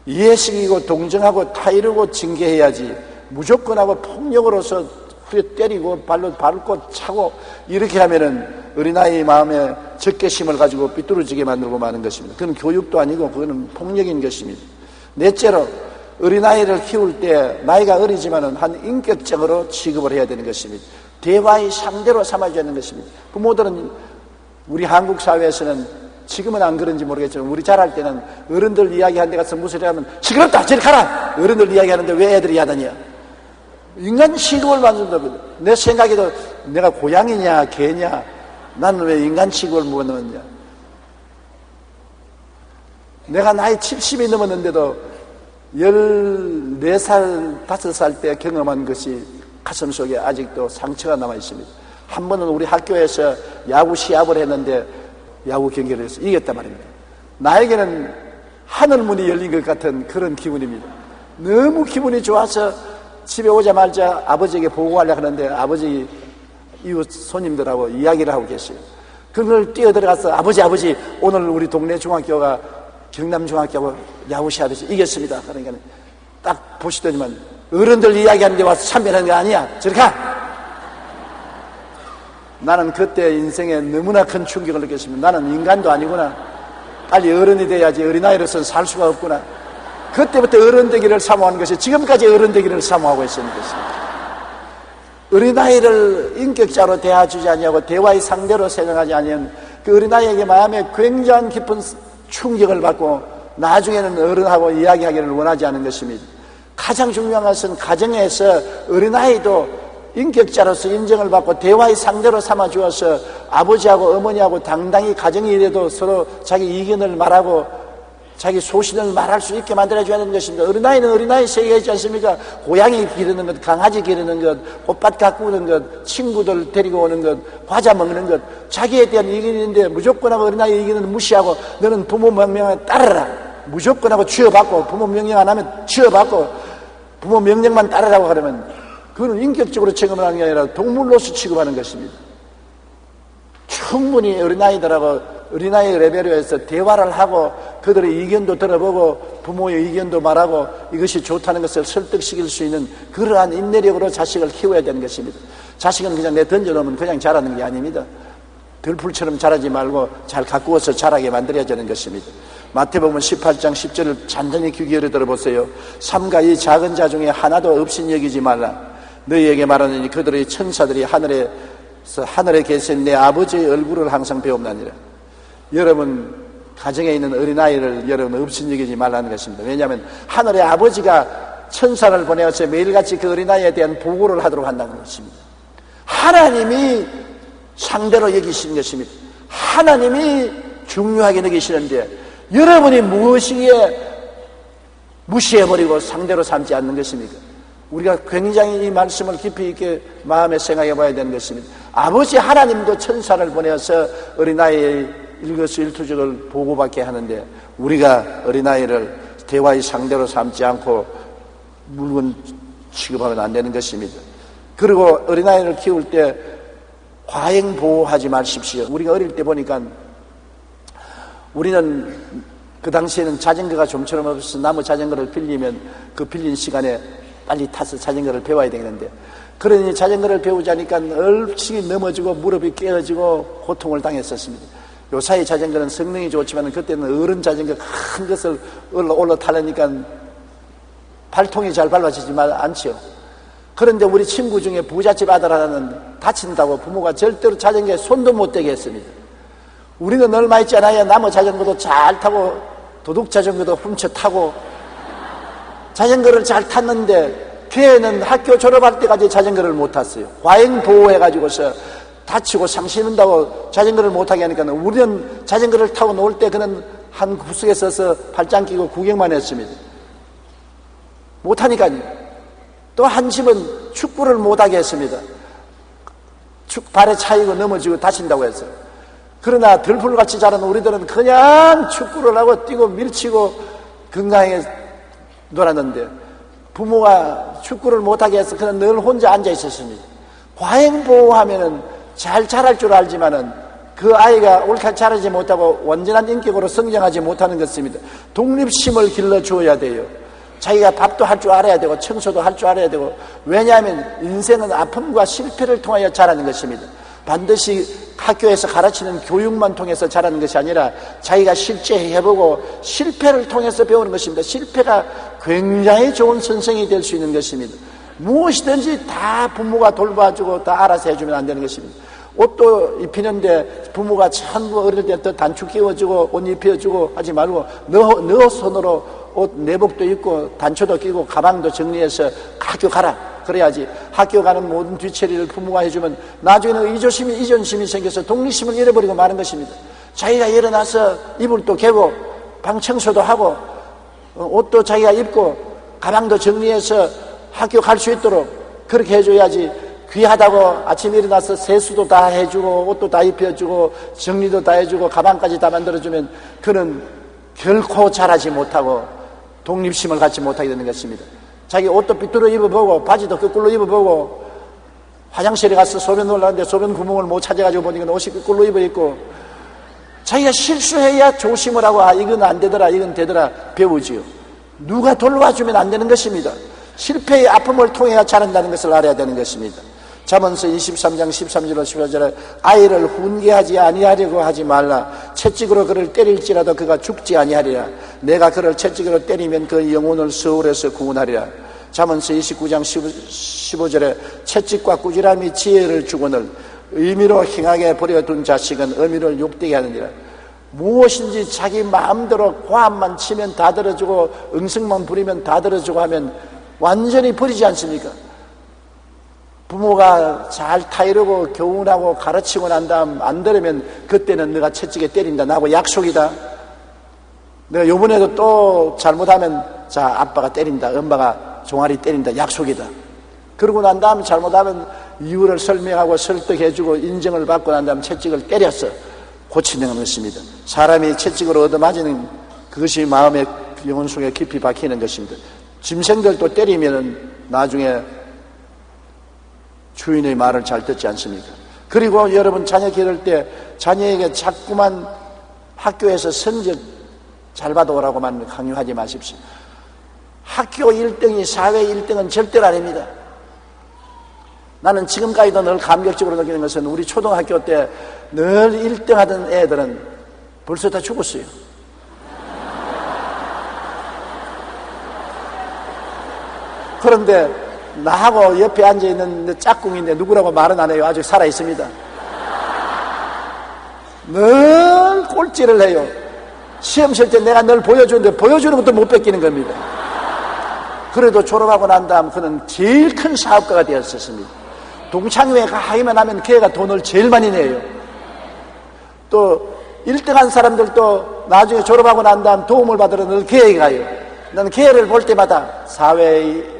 예식이고 동정하고 타이르고 징계해야지 무조건 하고 폭력으로서 때리고 발로 밟고 차고 이렇게 하면은 어린아이의 마음에 적개심을 가지고 삐뚤어지게 만들고 마는 것입니다. 그건 교육도 아니고 그거는 폭력인 것입니다. 넷째로 어린아이를 키울 때 나이가 어리지만은 한 인격적으로 취급을 해야 되는 것입니다. 대화의 상대로 삼아줘야 하는 것입니다. 부모들은 우리 한국 사회에서는 지금은 안 그런지 모르겠지만 우리 자랄 때는 어른들 이야기하는 데 가서 무슨 소리 하면 시끄럽다 저리 가라 어른들 이야기하는데 왜 애들이 하느냐 인간 취급을 받는다고. 내 생각에도 내가 고양이냐 개냐 나는 왜 인간 취급을 못 넣었냐. 내가 나이 70이 넘었는데도 14살 5살 때 경험한 것이 가슴속에 아직도 상처가 남아 있습니다. 한 번은 우리 학교에서 야구 시합을 했는데 야구 경기를 해서 이겼단 말입니다. 나에게는 하늘문이 열린 것 같은 그런 기분입니다. 너무 기분이 좋아서 집에 오자마자 아버지에게 보고하려고 하는데 아버지 이웃 손님들하고 이야기를 하고 계세요. 그걸 뛰어들어가서 아버지 오늘 우리 동네 중학교가 경남중학교하고 야구 시합에서 이겼습니다. 그러니까 딱 보시더니만 어른들 이야기하는데 와서 참배하는 거 아니야. 저리 가! 나는 그때 인생에 너무나 큰 충격을 느꼈습니다. 나는 인간도 아니구나. 빨리 어른이 돼야지 어린아이로서는 살 수가 없구나. 그때부터 어른 되기를 사모하는 것이 지금까지 어른 되기를 사모하고 있는 것입니다. 어린아이를 인격자로 대해주지 아니하고 대화의 상대로 생각하지 아니하면 그 어린아이에게 마음에 굉장한 깊은 충격을 받고 나중에는 어른하고 이야기하기를 원하지 않은 것입니다. 가장 중요한 것은 가정에서 어린아이도 인격자로서 인정을 받고 대화의 상대로 삼아 주어서 아버지하고 어머니하고 당당히 가정이 이래도 서로 자기 의견을 말하고 자기 소신을 말할 수 있게 만들어줘야 하는 것입니다. 어린아이는 어린아이 세계가 있지 않습니까? 고양이 기르는 것, 강아지 기르는 것, 꽃밭 가꾸는 것, 친구들 데리고 오는 것, 과자 먹는 것, 자기에 대한 의견이 있는데 무조건 하고 어린아이 의견은 무시하고 너는 부모 명령에 따르라. 무조건 하고 치여받고 부모 명령 안 하면 치여받고 부모 명령만 따르라고 하려면 그건 인격적으로 체험을 하는 게 아니라 동물로서 취급하는 것입니다. 충분히 어린아이 레벨에서 대화를 하고 그들의 의견도 들어보고 부모의 의견도 말하고 이것이 좋다는 것을 설득시킬 수 있는 그러한 인내력으로 자식을 키워야 되는 것입니다. 자식은 그냥 내 던져놓으면 그냥 자라는 게 아닙니다. 들풀처럼 자라지 말고 잘 가꾸어서 자라게 만들어야 되는 것입니다. 마태복음 18장 10절을 잔잔히 귀 기울여 들어보세요. 삼가 이 작은 자 중에 하나도 없인 여기지 말라. 너희에게 말하느니 그들의 천사들이 하늘에 계신 내 아버지의 얼굴을 항상 배움나니라. 여러분 가정에 있는 어린아이를 여러분 없인 여기지 말라는 것입니다. 왜냐하면 하늘의 아버지가 천사를 보내어서 매일같이 그 어린아이에 대한 보고를 하도록 한다는 것입니다. 하나님이 상대로 여기시는 것입니다. 하나님이 중요하게 여기시는데 여러분이 무엇이기에 무시해버리고 상대로 삼지 않는 것입니까? 우리가 굉장히 이 말씀을 깊이 있게 마음에 생각해 봐야 되는 것입니다. 아버지 하나님도 천사를 보내어서 어린아이의 일거수일투족을 보고받게 하는데 우리가 어린아이를 대화의 상대로 삼지 않고 물건 취급하면 안 되는 것입니다. 그리고 어린아이를 키울 때 과잉보호하지 마십시오. 우리가 어릴 때 보니까 우리는 그 당시에는 자전거가 좀처럼 없어서 나무 자전거를 빌리면 그 빌린 시간에 빨리 타서 자전거를 배워야 되는데 그러니 자전거를 배우자니까 얼치기 넘어지고 무릎이 깨어지고 고통을 당했었습니다. 요사이 자전거는 성능이 좋지만 그때는 어른 자전거 큰 것을 올라타려니까 발통이 잘 밟아지지만 않죠. 그런데 우리 친구 중에 부잣집 아들 하나는 다친다고 부모가 절대로 자전거에 손도 못 대게 했습니다. 우리는 얼마 있지 않아요. 나무 자전거도 잘 타고 도둑 자전거도 훔쳐 타고 자전거를 잘 탔는데 걔는 학교 졸업할 때까지 자전거를 못 탔어요. 과잉 보호해가지고서 다치고 상심 온다고 자전거를 못하게 하니까 우리는 자전거를 타고 놀 때 그는 한 구석에 서서 팔짱 끼고 구경만 했습니다. 못하니까요. 또 한 집은 축구를 못하게 했습니다. 발에 차이고 넘어지고 다친다고 했어요. 그러나 들풀같이 자란 우리들은 그냥 축구를 하고 뛰고 밀치고 건강하게 놀았는데 부모가 축구를 못하게 해서 그냥 늘 혼자 앉아 있었습니다. 과잉보호하면은 잘 자랄 줄 알지만은 그 아이가 옳게 자라지 못하고 완전한 인격으로 성장하지 못하는 것입니다. 독립심을 길러주어야 돼요. 자기가 밥도 할 줄 알아야 되고 청소도 할 줄 알아야 되고, 왜냐하면 인생은 아픔과 실패를 통하여 자라는 것입니다. 반드시 학교에서 가르치는 교육만 통해서 자라는 것이 아니라 자기가 실제 해보고 실패를 통해서 배우는 것입니다. 실패가 굉장히 좋은 선생이 될 수 있는 것입니다. 무엇이든지 다 부모가 돌봐주고 다 알아서 해주면 안 되는 것입니다. 옷도 입히는데 부모가 전부 어릴 때부터 단추 끼워주고 옷 입혀주고 하지 말고 너 손으로 옷 내복도 입고 단추도 끼고 가방도 정리해서 학교 가라. 그래야지. 학교 가는 모든 뒤처리를 부모가 해주면 나중에는 의조심이 이존심이 생겨서 독립심을 잃어버리고 마는 것입니다. 자기가 일어나서 이불도 개고 방 청소도 하고 옷도 자기가 입고 가방도 정리해서 학교 갈 수 있도록 그렇게 해줘야지. 귀하다고 아침에 일어나서 세수도 다 해주고 옷도 다 입혀주고 정리도 다 해주고 가방까지 다 만들어주면 그는 결코 자라지 못하고 독립심을 갖지 못하게 되는 것입니다. 자기 옷도 삐뚤어 입어보고 바지도 거꾸로 입어보고 화장실에 가서 소변 올라왔는데 소변 구멍을 못 찾아가지고 보니까 옷이 거꾸로 입어있고, 자기가 실수해야 조심을 하고 이건 안 되더라 이건 되더라 배우지요. 누가 돌봐주면 안 되는 것입니다. 실패의 아픔을 통해야 자란다는 것을 알아야 되는 것입니다. 잠언서 23장 13절로 15절에 아이를 훈계하지 아니하려고 하지 말라. 채찍으로 그를 때릴지라도 그가 죽지 아니하리라. 내가 그를 채찍으로 때리면 그 영혼을 서울에서 구원하리라. 잠언서 29장 15절에 채찍과 꾸지람이 지혜를 주거늘 의미로 행하게 버려둔 자식은 의미를 욕되게 하느니라. 무엇인지 자기 마음대로 고함만 치면 다 들어주고 응성만 부리면 다 들어주고 하면 완전히 버리지 않습니까? 부모가 잘 타이르고 교훈하고 가르치고 난 다음 안 들으면 그때는 내가 채찍에 때린다. 나하고 약속이다. 내가 요번에도 또 잘못하면 자 아빠가 때린다. 엄마가 종아리 때린다. 약속이다. 그러고 난 다음 잘못하면 이유를 설명하고 설득해주고 인정을 받고 난 다음 채찍을 때렸어. 고치는 것입니다. 사람이 채찍으로 얻어맞는 그것이 마음의 영혼 속에 깊이 박히는 것입니다. 짐승들도 때리면 나중에 주인의 말을 잘 듣지 않습니까? 그리고 여러분 자녀 기를 때 자녀에게 자꾸만 학교에서 성적 잘 받아오라고만 강요하지 마십시오. 학교 1등이 사회 1등은 절대로 아닙니다. 나는 지금까지도 늘 감격적으로 느끼는 것은 우리 초등학교 때 늘 1등 하던 애들은 벌써 다 죽었어요. 그런데 나하고 옆에 앉아있는 짝꿍인데 누구라고 말은 안 해요. 아직 살아있습니다. 늘 꼴찌를 해요. 시험 칠 때 내가 늘 보여주는데 보여주는 것도 못 뺏기는 겁니다. 그래도 졸업하고 난 다음 그는 제일 큰 사업가가 되었었습니다. 동창회에 가기만 하면 걔가 돈을 제일 많이 내요. 또 1등한 사람들도 나중에 졸업하고 난 다음 도움을 받으러 늘 걔에게 가요. 나는 걔를 볼 때마다 사회에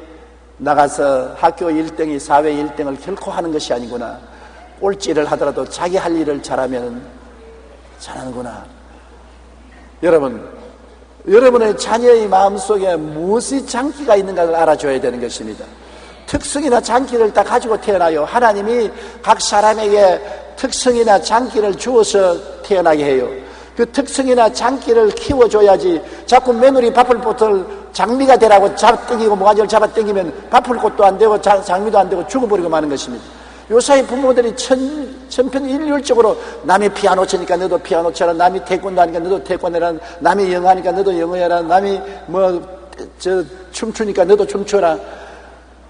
나가서 학교 1등이 사회 1등을 결코 하는 것이 아니구나. 꼴찌를 하더라도 자기 할 일을 잘하면 잘하는구나. 여러분, 여러분의 자녀의 마음속에 무엇이 장기가 있는가를 알아줘야 되는 것입니다. 특성이나 장기를 다 가지고 태어나요. 하나님이 각 사람에게 특성이나 장기를 주어서 태어나게 해요. 그 특성이나 장기를 키워줘야지 자꾸 며느리 바쁠 곳을 장미가 되라고 잡아당기고 모가지를 잡아당기면 바쁠 곳도 안 되고 장미도 안 되고 죽어버리고 마는 것입니다. 요사이 부모들이 천편일률적으로 남이 피아노 치니까 너도 피아노 쳐라, 남이 태권도 하니까 너도 태권도 해라, 남이 영어 하니까 너도 영어 해라, 남이 춤추니까 너도 춤춰라.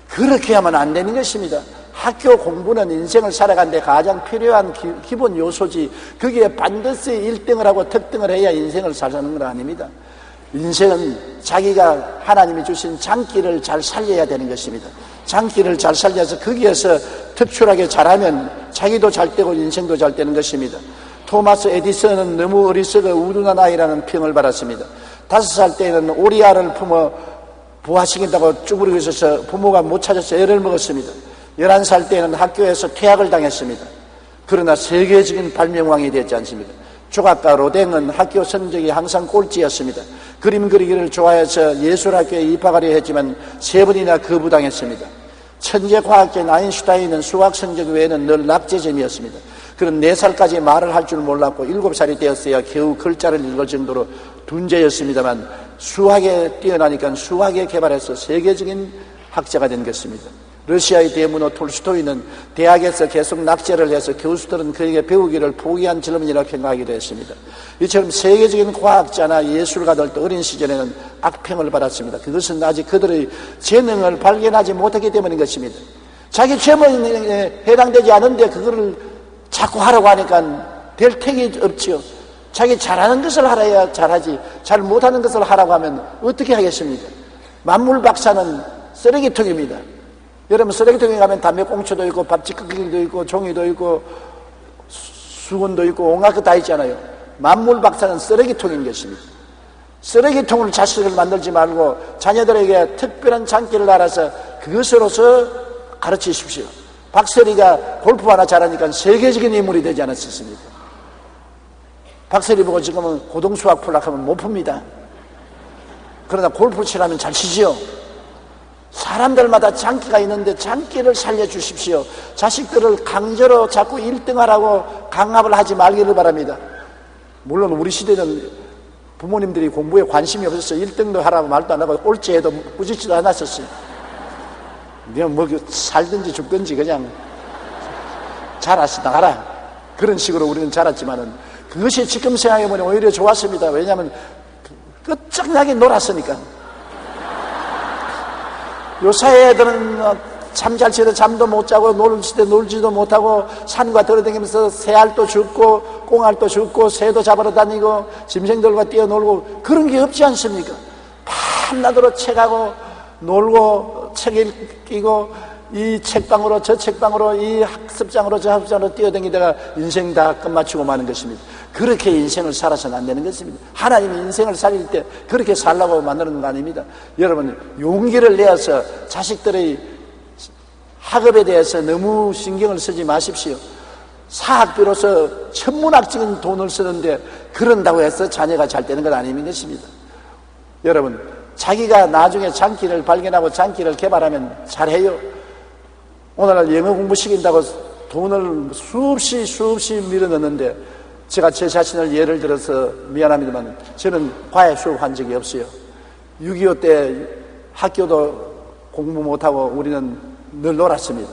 그렇게 하면 안 되는 것입니다. 학교 공부는 인생을 살아가는데 가장 필요한 기본 요소지, 거기에 반드시 1등을 하고 특등을 해야 인생을 잘 사는 건 아닙니다. 인생은 자기가 하나님이 주신 장기를 잘 살려야 되는 것입니다. 장기를 잘 살려서 거기에서 특출하게 잘하면 자기도 잘 되고 인생도 잘 되는 것입니다. 토마스 에디슨은 너무 어리석어 우둔한 아이라는 평을 받았습니다. 5살 때에는 오리알을 품어 부화시킨다고 쭈그리고 있어서 부모가 못 찾아서 애를 먹었습니다. 11살 때에는 학교에서 퇴학을 당했습니다. 그러나 세계적인 발명왕이 되지 않습니다. 조각가 로댕은 학교 성적이 항상 꼴찌였습니다. 그림 그리기를 좋아해서 예술학교에 입학하려 했지만 3번이나 거부당했습니다. 천재 과학자인 아인슈타인은 수학 성적 외에는 늘 낙제점이었습니다. 그는 4살까지 말을 할 줄 몰랐고 7살이 되었어야 겨우 글자를 읽을 정도로 둔재였습니다만 수학에 뛰어나니까 수학에 개발해서 세계적인 학자가 된 것입니다. 러시아의 대문호 톨스토이는 대학에서 계속 낙제를 해서 교수들은 그에게 배우기를 포기한 젊은이라고 평가하기도 했습니다. 이처럼 세계적인 과학자나 예술가들도 어린 시절에는 악평을 받았습니다. 그것은 아직 그들의 재능을 발견하지 못했기 때문인 것입니다. 자기 재능에 해당되지 않은데 그거를 자꾸 하라고 하니까 될 택이 없지요. 자기 잘하는 것을 하라야 잘하지 잘 못하는 것을 하라고 하면 어떻게 하겠습니까? 만물 박사는 쓰레기통입니다. 여러분 쓰레기통에 가면 담배꽁초도 있고 밥지꺼기도 있고 종이도 있고 수건도 있고 온갖 것 다 있잖아요. 만물 박사는 쓰레기통인 것입니다. 쓰레기통을 자식을 만들지 말고 자녀들에게 특별한 장기를 알아서 그것으로서 가르치십시오. 박세리가 골프 하나 잘하니까 세계적인 인물이 되지 않았습니까? 박세리 보고 지금은 고등수학 풀락하면 못 풉니다. 그러나 골프 치라면 잘 치지요. 사람들마다 장기가 있는데 장기를 살려주십시오. 자식들을 강제로 자꾸 1등하라고 강압을 하지 말기를 바랍니다. 물론 우리 시대는 부모님들이 공부에 관심이 없어서 1등도 하라고 말도 안 하고 꼴찌해도 꾸짖지도 않았었어요. 그냥 뭐 살든지 죽든지 그냥 잘하시 나가라 그런 식으로 우리는 자랐지만은 그것이 지금 생각해보면 오히려 좋았습니다. 왜냐하면 끝장나게 놀았으니까. 요새 애들은 잠잘 시에 잠도 못 자고 놀 때 놀지도 못하고 산과 돌아다니면서 새알도 죽고 꽁알도 죽고 새도 잡으러 다니고 짐승들과 뛰어놀고 그런 게 없지 않습니까? 밤낮으로 책하고 놀고 책 읽고 이 책방으로 저 책방으로 이 학습장으로 저 학습장으로 뛰어다니다가 인생 다 끝마치고 마는 것입니다. 그렇게 인생을 살아서는 안 되는 것입니다. 하나님이 인생을 살릴 때 그렇게 살라고 만드는 거 아닙니다. 여러분 용기를 내어서 자식들의 학업에 대해서 너무 신경을 쓰지 마십시오. 사학비로서 천문학적인 돈을 쓰는데 그런다고 해서 자녀가 잘 되는 건 아닌 것입니다. 여러분 자기가 나중에 장기를 발견하고 장기를 개발하면 잘해요. 오늘날 영어 공부 시킨다고 돈을 수없이 밀어넣는데 제가 제 자신을 예를 들어서 미안합니다만 저는 과외 수업한 적이 없어요. 6.25 때 학교도 공부 못하고 우리는 늘 놀았습니다.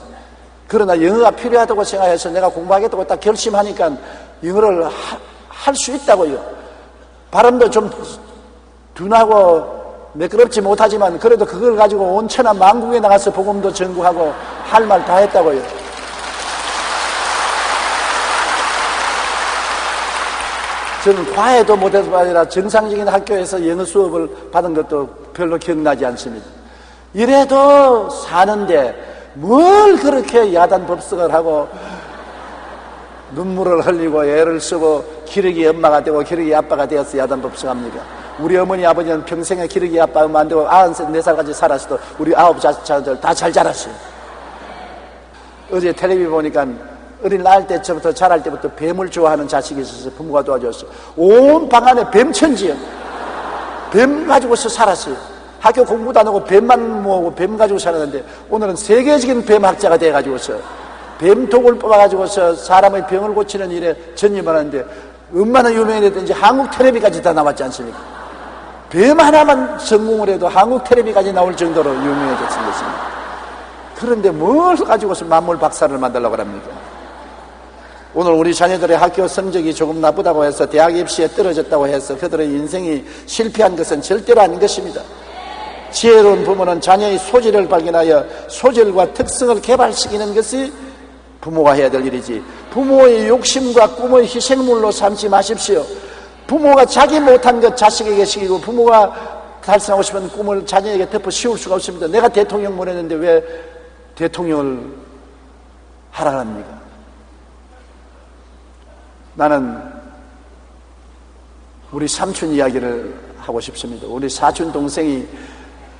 그러나 영어가 필요하다고 생각해서 내가 공부하겠다고 딱 결심하니까 영어를 할 수 있다고요. 발음도 좀 둔하고 매끄럽지 못하지만 그래도 그걸 가지고 온 천하 만국에 나가서 복음도 전구하고 할 말 다 했다고요. 저는 과외도 못해서 아니라 정상적인 학교에서 영어 수업을 받은 것도 별로 기억나지 않습니다. 이래도 사는데 뭘 그렇게 야단 법석을 하고 눈물을 흘리고 애를 쓰고 기러기 엄마가 되고 기러기 아빠가 되어서 야단 법석합니까? 우리 어머니 아버지는 평생에 기러기 아빠 엄마 안 되고 94살까지 살았어도 우리 9 자녀들 다 잘 자랐어요. 어제 텔레비 보니까 어린 낳을 때부터 자랄 때부터 뱀을 좋아하는 자식이 있어서 부모가 도와줬어요. 온 방 안에 뱀천지요. 뱀 가지고서 살았어요. 학교 공부도 안 하고 뱀만 모으고 뱀 가지고 살았는데 오늘은 세계적인 뱀학자가 돼가지고서 뱀독을 뽑아가지고서 사람의 병을 고치는 일에 전념을 하는데 얼마나 유명해졌든지 한국 텔레비까지 다 나왔지 않습니까? 뱀 하나만 성공을 해도 한국 텔레비까지 나올 정도로 유명해졌습니다. 그런데 뭘 가지고서 만물 박사를 만들려고 합니까? 오늘 우리 자녀들의 학교 성적이 조금 나쁘다고 해서 대학 입시에 떨어졌다고 해서 그들의 인생이 실패한 것은 절대로 아닌 것입니다. 지혜로운 부모는 자녀의 소질을 발견하여 소질과 특성을 개발시키는 것이 부모가 해야 될 일이지 부모의 욕심과 꿈의 희생물로 삼지 마십시오. 부모가 자기 못한 것 자식에게 시키고 부모가 달성하고 싶은 꿈을 자녀에게 덮어 씌울 수가 없습니다. 내가 대통령 보냈는데 왜 대통령을 하라 합니까? 나는 우리 삼촌 이야기를 하고 싶습니다. 우리 사촌 동생이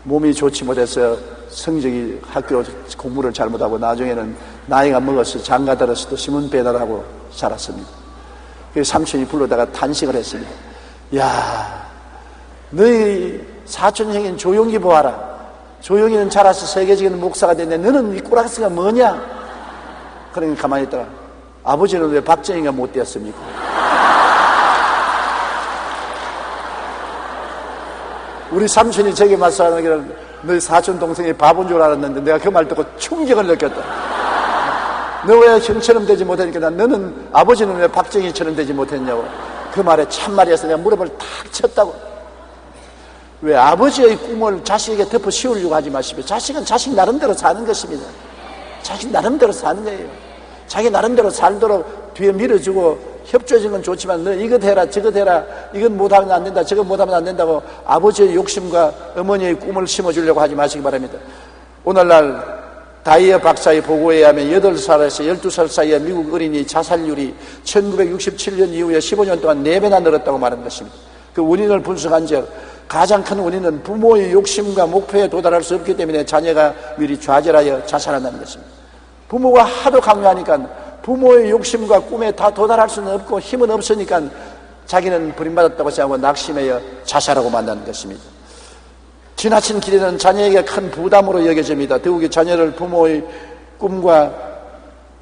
몸이 좋지 못해서 성적이 학교 공부를 잘못하고 나중에는 나이가 먹어서 장가 들어서도 신문 배달하고 자랐습니다. 그래서 삼촌이 불러다가 탄식을 했습니다. 야, 너희 사촌 형인 조용기 보아라. 조용기는 자라서 세계적인 목사가 됐는데 너는 이 꼬락스가 뭐냐? 그러니까 가만히 있다가 아버지는 왜 박정희가 못 되었습니까? 우리 삼촌이 제게 말씀하기를 너희 사촌 동생이 바본 줄 알았는데 내가 그 말 듣고 충격을 느꼈다. 너 왜 형처럼 되지 못하니까 너는 아버지는 왜 박정희처럼 되지 못했냐고. 그 말에 참말이어서 내가 무릎을 탁 쳤다고. 왜 아버지의 꿈을 자식에게 덮어 씌우려고 하지 마시고 자식은 자식 나름대로 사는 것입니다. 자식 나름대로 사는 거예요. 자기 나름대로 살도록 뒤에 밀어주고 협조해주는 건 좋지만 너 이것 해라 저것 해라 이건 못하면 안 된다 저것 못하면 안 된다고 아버지의 욕심과 어머니의 꿈을 심어주려고 하지 마시기 바랍니다. 오늘날 다이어 박사의 보고에 의하면 8살에서 12살 사이에 미국 어린이 자살률이 1967년 이후에 15년 동안 4배나 늘었다고 말하는 것입니다. 그 원인을 분석한 적 가장 큰 원인은 부모의 욕심과 목표에 도달할 수 없기 때문에 자녀가 미리 좌절하여 자살한다는 것입니다. 부모가 하도 강요하니까 부모의 욕심과 꿈에 다 도달할 수는 없고 힘은 없으니까 자기는 버림받았다고 생각하고 낙심하여 자살하고 만다는 것입니다. 지나친 기대는 자녀에게 큰 부담으로 여겨집니다. 더욱이 자녀를 부모의 꿈과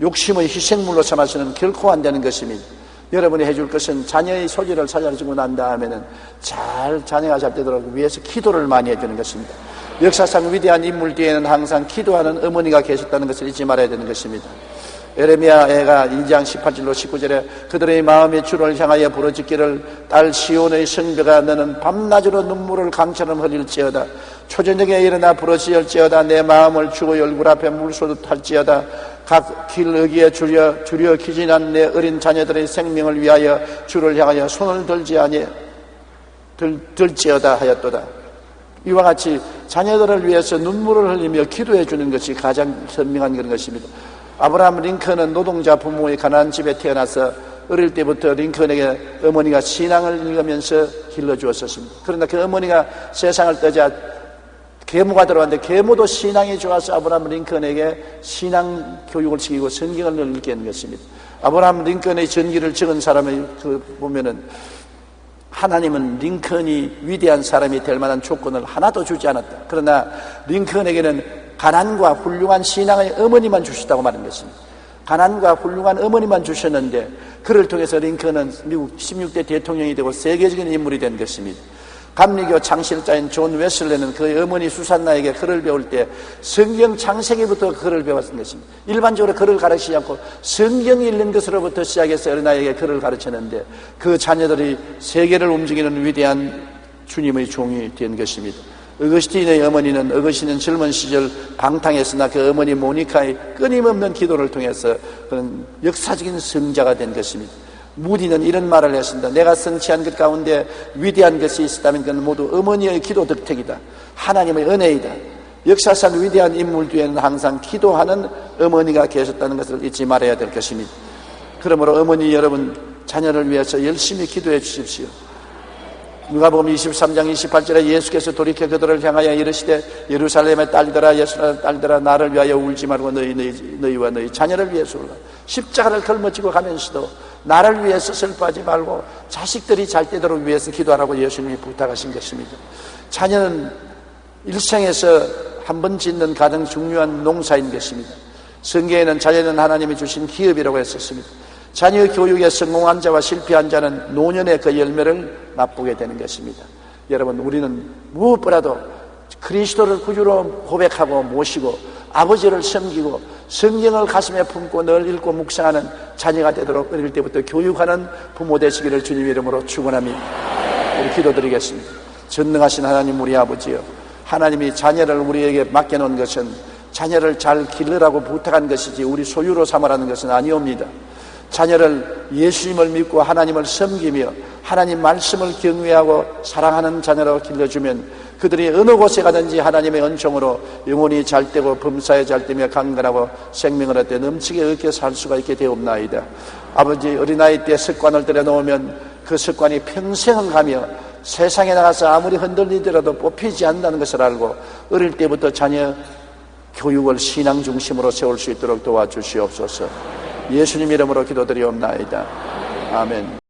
욕심의 희생물로 삼아서는 결코 안 되는 것입니다. 여러분이 해줄 것은 자녀의 소질을 살려주고 난 다음에는 자녀가 잘 되도록 위해서 기도를 많이 해주는 것입니다. 역사상 위대한 인물 뒤에는 항상 기도하는 어머니가 계셨다는 것을 잊지 말아야 되는 것입니다. 에레미야가 2장 18절로 19절에 그들의 마음이 주를 향하여 부르짖기를 딸 시온의 성벽아 너는 밤낮으로 눈물을 강처럼 흘릴지어다 초저녁에 일어나 부르짖을지어다 내 마음을 주의 얼굴 앞에 물소듯 할지어다 각 길 어기에 주려 기진한 내 어린 자녀들의 생명을 위하여 주를 향하여 손을 들지어다 하였도다. 이와 같이 자녀들을 위해서 눈물을 흘리며 기도해 주는 것이 가장 선명한 그런 것입니다. 아브라함 링컨은 노동자 부모의 가난한 집에 태어나서 어릴 때부터 링컨에게 어머니가 신앙을 읽으면서 길러주었었습니다. 그러나 그 어머니가 세상을 떠자 계모가 들어왔는데 계모도 신앙이 좋아서 아브라함 링컨에게 신앙 교육을 시키고 성경을 읽게 한 것입니다. 아브라함 링컨의 전기를 적은 사람을 보면은 하나님은 링컨이 위대한 사람이 될 만한 조건을 하나도 주지 않았다. 그러나 링컨에게는 가난과 훌륭한 신앙의 어머니만 주셨다고 말한 것입니다. 가난과 훌륭한 어머니만 주셨는데 그를 통해서 링컨은 미국 16대 대통령이 되고 세계적인 인물이 된 것입니다. 감리교 창실자인 존 웨슬레는 그의 어머니 수산나에게 글을 배울 때 성경 창세기부터 글을 배웠던 것입니다. 일반적으로 글을 가르치지 않고 성경 읽는 것으로부터 시작해서 어린아이에게 글을 가르쳤는데 그 자녀들이 세계를 움직이는 위대한 주님의 종이 된 것입니다. 어거스틴의 어머니는 어거스틴은 젊은 시절 방탕했으나 그 어머니 모니카의 끊임없는 기도를 통해서 그런 역사적인 성자가 된 것입니다. 무디는 이런 말을 했습니다. 내가 성취한 것 가운데 위대한 것이 있었다면 그건 모두 어머니의 기도 덕택이다. 하나님의 은혜이다. 역사상 위대한 인물 뒤에는 항상 기도하는 어머니가 계셨다는 것을 잊지 말아야 될 것입니다. 그러므로 어머니 여러분 자녀를 위해서 열심히 기도해 주십시오. 누가복음 23장 28절에 예수께서 돌이켜 그들을 향하여 이르시되 예루살렘의 딸들아 예루살렘 딸들아 나를 위하여 울지 말고 너희와 너희 자녀를 위해서 울라. 십자가를 걸머쥐고 가면서도 나를 위해서 슬퍼하지 말고 자식들이 잘 되도록 위해서 기도하라고 예수님이 부탁하신 것입니다. 자녀는 일생에서 한 번 짓는 가장 중요한 농사인 것입니다. 성경에는 자녀는 하나님이 주신 기업이라고 했었습니다. 자녀 교육에 성공한 자와 실패한 자는 노년의 그 열매를 맛보게 되는 것입니다. 여러분 우리는 무엇보다도 그리스도를 구주로 고백하고 모시고 아버지를 섬기고 성경을 가슴에 품고 늘 읽고 묵상하는 자녀가 되도록 어릴 때부터 교육하는 부모 되시기를 주님 이름으로 축원합니다. 우리 기도드리겠습니다. 전능하신 하나님 우리 아버지여, 하나님이 자녀를 우리에게 맡겨놓은 것은 자녀를 잘 기르라고 부탁한 것이지 우리 소유로 삼으라는 것은 아니옵니다. 자녀를 예수님을 믿고 하나님을 섬기며 하나님 말씀을 경외하고 사랑하는 자녀로 길러주면 그들이 어느 곳에 가든지 하나님의 은총으로 영혼이 잘되고 범사에 잘되며 강건하고 생명을 얻되 넘치게 얻게 살 수가 있게 되옵나이다. 아버지, 어린아이 때 습관을 들여놓으면 그 습관이 평생을 가며 세상에 나가서 아무리 흔들리더라도 뽑히지 않는다는 것을 알고 어릴 때부터 자녀 교육을 신앙 중심으로 세울 수 있도록 도와주시옵소서. 예수님 이름으로 기도드리옵나이다. 아멘.